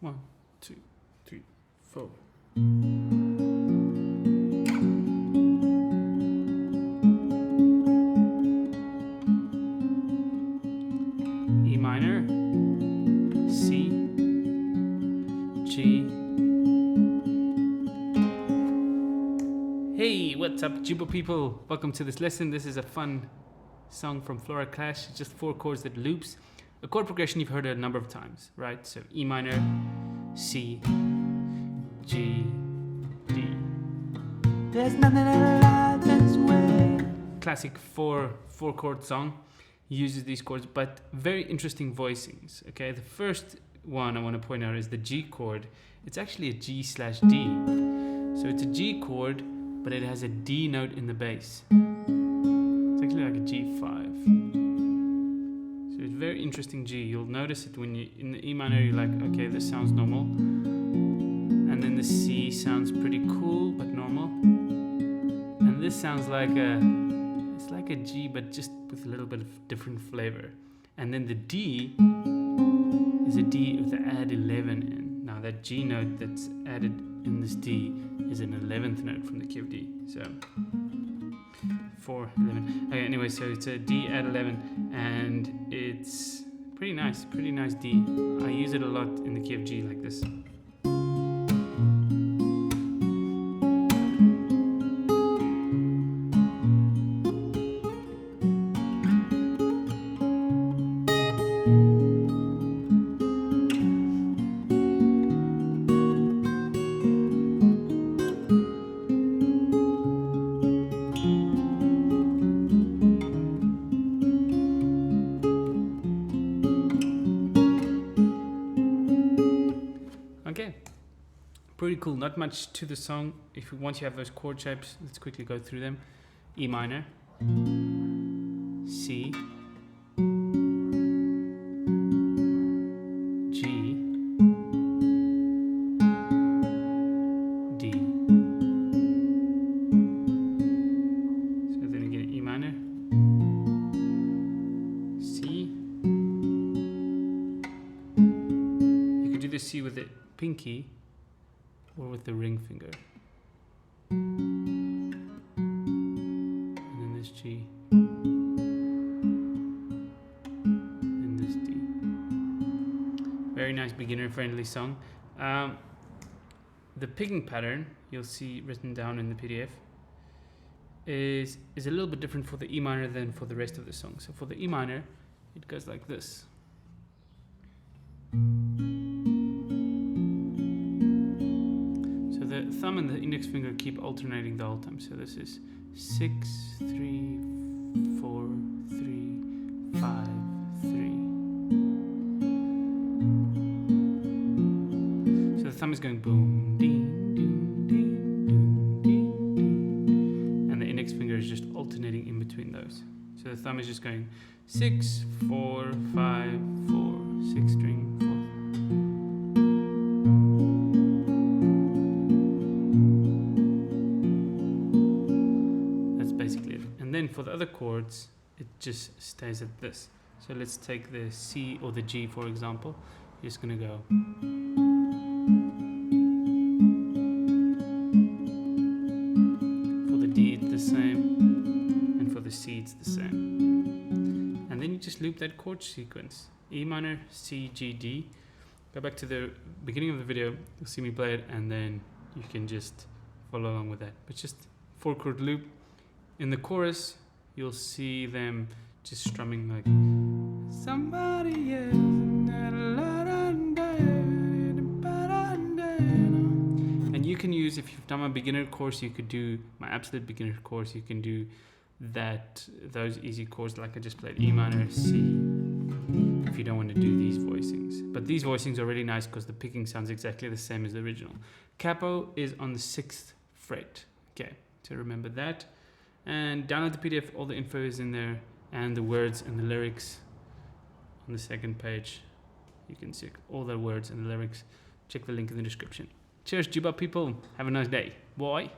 1, 2, 3, 4. E minor, C, G. Hey, what's up, Jooba people? Welcome to this lesson. This is a fun song from Flora Clash. It's just 4 chords that loops. A chord progression you've heard a number of times, right? So E minor, C, G, D. There's nothing alive this way. Classic 4 chord song. Uses these chords, but very interesting voicings. Okay, the first one I want to point out is the G chord. It's actually a G/D. So it's a G chord, but it has a D note in the bass. It's actually like a G5. So it's very interesting G. You'll notice it when you in the E minor. You're like, okay, this sounds normal, and then the C sounds pretty cool but normal, and this sounds like a G, but just with a little bit of different flavor. And then the D is a D with the add 11 in. Now that G note that's added in this D is an 11th note from the key of D. So 4, 11. Okay, anyway, so it's a D add 11, and it's pretty nice D. I use it a lot in the key of G like this. Okay, pretty cool. Not much to the song. Once you have those chord shapes, let's quickly go through them. E minor, C, G, D. So then again, E minor, C. You could do the C with it pinky or with the ring finger, and then this G and this D. Very nice beginner friendly song. The picking pattern you'll see written down in the PDF is a little bit different for the E minor than for the rest of the song. So for the E minor, it goes like this. The thumb and the index finger keep alternating the whole time. So this is 6, 3, 4, 3, 5, 3. So the thumb is going boom, ding, ding, ding, ding, ding, ding, and the index finger is just alternating in between those. So the thumb is just going 6, 4, 5, 4, 6 string, 4. Then for the other chords, it just stays at this. So let's take the C or the G, for example. You're just going to go. For the D, it's the same. And for the C, it's the same. And then you just loop that chord sequence. E minor, C, G, D. Go back to the beginning of the video. You'll see me play it, and then you can just follow along with that. But just 4 chord loop. In the chorus, you'll see them just strumming like somebody else. And you can use, if you've done my beginner course, you could do my absolute beginner course. You can do those easy chords like I just played, E minor, C, if you don't want to do these voicings. But these voicings are really nice because the picking sounds exactly the same as the original. Capo is on the 6th fret. Okay, so remember that. And download the PDF, all the info is in there, and the words and the lyrics on the second page. You can see all the words and the lyrics. Check the link in the description. Cheers, Jooba people. Have a nice day. Bye.